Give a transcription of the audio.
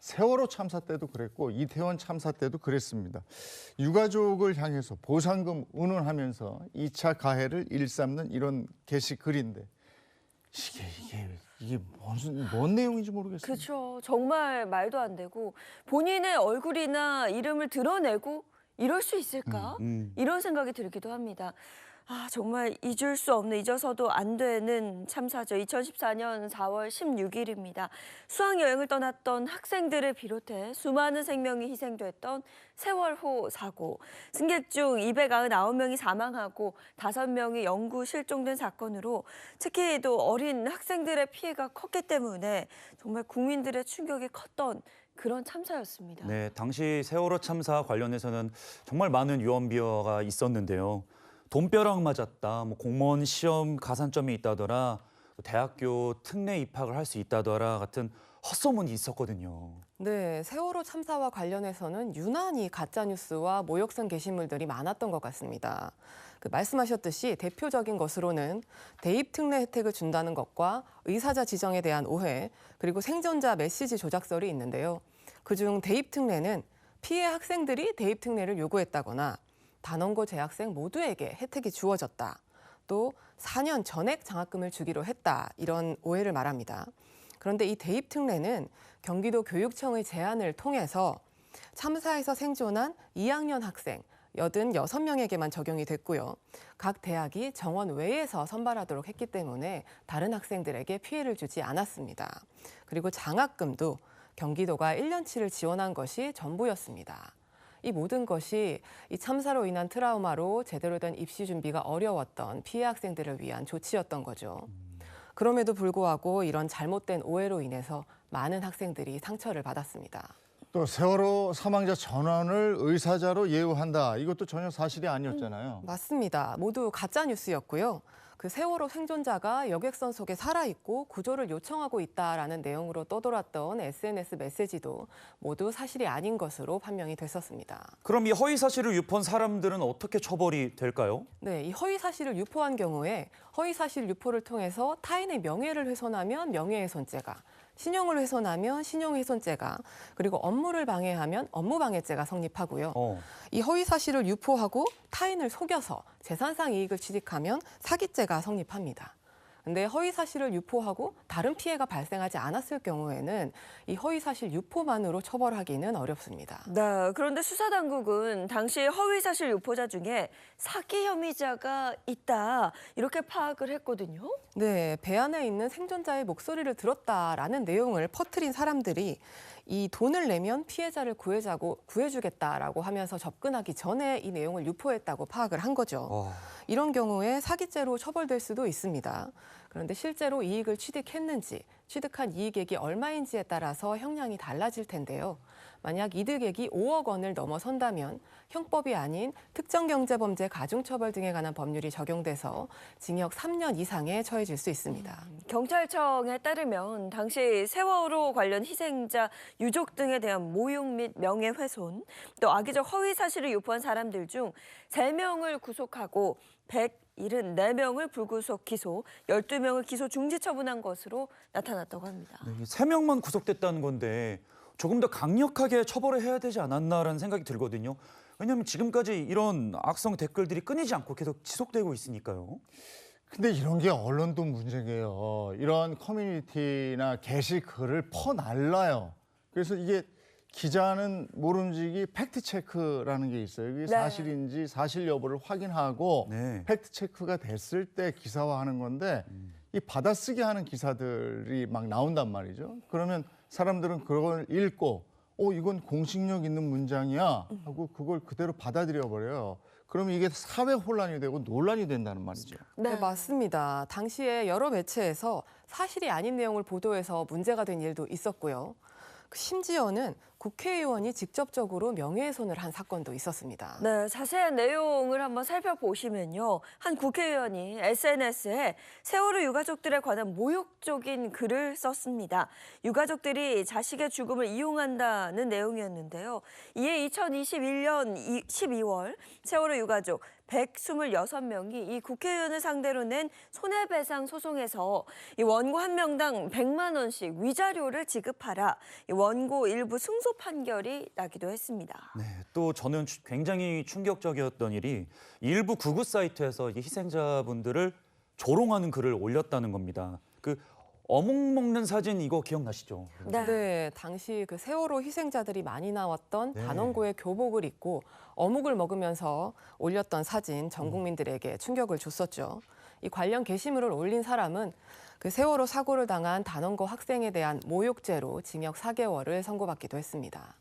세월호 참사 때도 그랬고 이태원 참사 때도 그랬습니다. 유가족을 향해서 보상금 운운하면서 2차 가해를 일삼는 이런 게시글인데 이게 뭔 내용인지 모르겠어요. 그렇죠. 정말 말도 안 되고 본인의 얼굴이나 이름을 드러내고 이럴 수 있을까? 이런 생각이 들기도 합니다. 아, 정말 잊을 수 없는, 잊어서도 안 되는 참사죠. 2014년 4월 16일입니다. 수학여행을 떠났던 학생들을 비롯해 수많은 생명이 희생됐던 세월호 사고. 승객 중 299명이 사망하고 5명이 영구 실종된 사건으로 특히 또 어린 학생들의 피해가 컸기 때문에 정말 국민들의 충격이 컸던 그런 참사였습니다. 네, 당시 세월호 참사 관련해서는 정말 많은 유언비어가 있었는데요. 돈벼락 맞았다, 공무원 시험 가산점이 있다더라, 대학교 특례 입학을 할 수 있다더라 같은 헛소문이 있었거든요. 네, 세월호 참사와 관련해서는 유난히 가짜뉴스와 모욕성 게시물들이 많았던 것 같습니다. 말씀하셨듯이 대표적인 것으로는 대입 특례 혜택을 준다는 것과 의사자 지정에 대한 오해, 그리고 생존자 메시지 조작설이 있는데요. 그중 대입 특례는 피해 학생들이 대입 특례를 요구했다거나 단원고 재학생 모두에게 혜택이 주어졌다. 또 4년 전액 장학금을 주기로 했다. 이런 오해를 말합니다. 그런데 이 대입 특례는 경기도 교육청의 제안을 통해서 참사에서 생존한 2학년 학생 86명에게만 적용이 됐고요. 각 대학이 정원 외에서 선발하도록 했기 때문에 다른 학생들에게 피해를 주지 않았습니다. 그리고 장학금도 경기도가 1년치를 지원한 것이 전부였습니다. 이 모든 것이 이 참사로 인한 트라우마로 제대로 된 입시 준비가 어려웠던 피해 학생들을 위한 조치였던 거죠. 그럼에도 불구하고 이런 잘못된 오해로 인해서 많은 학생들이 상처를 받았습니다. 또 세월호 사망자 전원을 의사자로 예우한다. 이것도 전혀 사실이 아니었잖아요. 맞습니다. 모두 가짜 뉴스였고요. 그 세월호 생존자가 여객선 속에 살아있고 구조를 요청하고 있다라는 내용으로 떠돌았던 SNS 메시지도 모두 사실이 아닌 것으로 판명이 됐었습니다. 그럼 이 허위 사실을 유포한 사람들은 어떻게 처벌이 될까요? 네, 이 허위 사실을 유포한 경우에 허위 사실 유포를 통해서 타인의 명예를 훼손하면 명예훼손죄가, 신용을 훼손하면 신용훼손죄가, 그리고 업무를 방해하면 업무방해죄가 성립하고요. 이 허위 사실을 유포하고 타인을 속여서 재산상 이익을 취득하면 사기죄가 성립합니다. 근데 허위 사실을 유포하고 다른 피해가 발생하지 않았을 경우에는 이 허위 사실 유포만으로 처벌하기는 어렵습니다. 네, 그런데 수사당국은 당시 허위사실 유포자 중에 사기 혐의자가 있다 이렇게 파악을 했거든요. 네, 배 안에 있는 생존자의 목소리를 들었다라는 내용을 퍼뜨린 사람들이 이 돈을 내면 피해자를 구해주겠다라고 하면서 접근하기 전에 이 내용을 유포했다고 파악을 한 거죠. 이런 경우에 사기죄로 처벌될 수도 있습니다. 그런데 실제로 이익을 취득했는지, 취득한 이익액이 얼마인지에 따라서 형량이 달라질 텐데요. 만약 이득액이 5억 원을 넘어선다면 형법이 아닌 특정경제범죄 가중처벌 등에 관한 법률이 적용돼서 징역 3년 이상에 처해질 수 있습니다. 경찰청에 따르면 당시 세월호 관련 희생자 유족 등에 대한 모욕 및 명예훼손, 또 악의적 허위 사실을 유포한 사람들 중 3명을 구속하고 174명을 불구속 기소, 12명을 기소 중지 처분한 것으로 나타났다고 합니다. 네, 3명만 구속됐다는 건데 조금 더 강력하게 처벌을 해야 되지 않았나라는 생각이 들거든요. 왜냐하면 지금까지 이런 악성 댓글들이 끊이지 않고 계속 지속되고 있으니까요. 근데 이런 게 언론도 문제예요. 이런 커뮤니티나 게시글을 퍼날라요. 그래서 이게 기자는 모름지기 팩트체크라는 게 있어요. 이게 사실인지 사실 여부를 확인하고 팩트체크가 됐을 때 기사화하는 건데 이 받아쓰기 하는 기사들이 막 나온단 말이죠. 그러면 사람들은 그걸 읽고 이건 공식력 있는 문장이야 하고 그걸 그대로 받아들여 버려요. 그러면 이게 사회 혼란이 되고 논란이 된다는 말이죠. 네, 맞습니다. 당시에 여러 매체에서 사실이 아닌 내용을 보도해서 문제가 된 일도 있었고요. 심지어는 국회의원이 직접적으로 명예훼손을 한 사건도 있었습니다. 네, 자세한 내용을 한번 살펴보시면요. 한 국회의원이 SNS에 세월호 유가족들에 관한 모욕적인 글을 썼습니다. 유가족들이 자식의 죽음을 이용한다는 내용이었는데요. 이에 2021년 12월 세월호 유가족 126명이 이 국회의원을 상대로 낸 손해배상 소송에서 이 원고 한 명당 100만 원씩 위자료를 지급하라 이 원고 일부 승소 판결이 나기도 했습니다. 네, 또 저는 굉장히 충격적이었던 일이 일부 구구 사이트에서 이 희생자분들을 조롱하는 글을 올렸다는 겁니다. 그 어묵 먹는 사진 이거 기억나시죠? 네, 당시 그 세월호 희생자들이 많이 나왔던 네. 단원고의 교복을 입고 어묵을 먹으면서 올렸던 사진 전 국민들에게 충격을 줬었죠. 이 관련 게시물을 올린 사람은 그 세월호 사고를 당한 단원고 학생에 대한 모욕죄로 징역 4개월을 선고받기도 했습니다.